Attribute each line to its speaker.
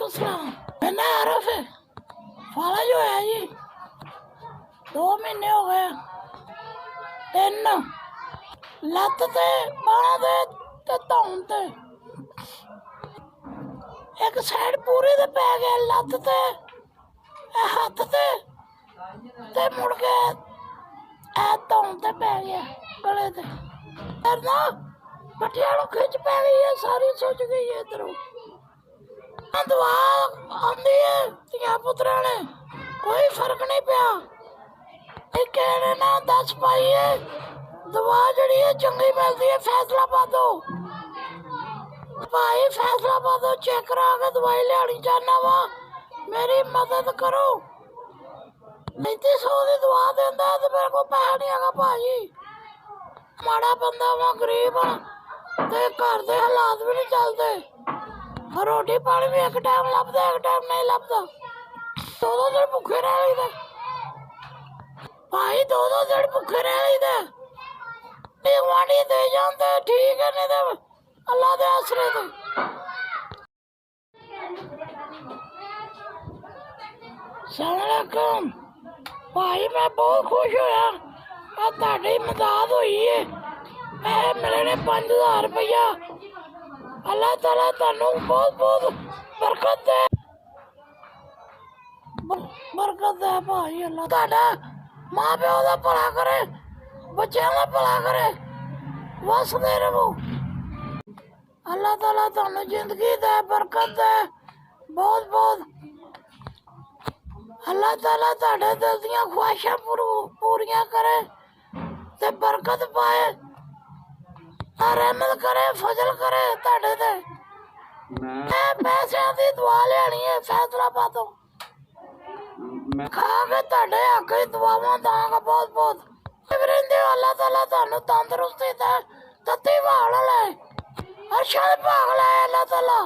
Speaker 1: वालेकुम सलाम। मैंने आरफ है फाला जो है जी 2 महीने हो गए 3 लत्त ते बांह दे ते धौन ते एक साइड पूरी ते पै गया लत्त ते हत्थ ते मुड़ के धौन ते पै गया गले ते ना पट्टियां खिंच पै गई है सारी सुज गई है इधरों दवा आंदी है धिया पुत्रा ने कोई फर्क नहीं पिया कहने ना 10 पाई है दवा जड़ी है चंगी मिलती है फैसलाबादों भाई फैसलाबादों चेक करा के दवाई लियानी चाहना वा मेरी मदद करो 3500 की दवा देंदा तो मेरे को पैसा नहीं आगा भाई माड़ा बंदा वा गरीब ते घर दे हालात भी नहीं चलते रोटी पानी भी एक टाइम लभदा एक टाइम नहीं लभदा 2 दिन भुखे रह लईदा भाई 2 दिन भुखे रह लईदा गुआढ़ी दे जाते ठीक है नहीं तो अल्लाह दे आसरे ते सलामकुम भाई मैं बहुत खुश होया तुहाडी मदद हुई है पैसे मिले ने 5000 रुपया अल्लाह ताला तुहानू बहुत बहुत बरकत दे भाई अल्लाह तुहाडा मां प्यो दा भला करे बच्चों का भला करे वसदे रहो अल्लाह ताला तुहानू जिंदगी दे बरकत दे बहुत बहुत अल्लाह ताला तुहाडे दिल दियां ख्वाहिशां पूरियां करे ते बरकत पाए रहमत करे फजल करे तुहाडे ते मैं पैसों की दुआ लियानी है फैसलाबादों खा के तुहाडे हक च दुआवां दांगा बहुत बहुत अल्लाह ताला तुहानू तंदरुस्ती दे तत्ती भाल ले अर्शा दे भाग ले अल्लाह ताला।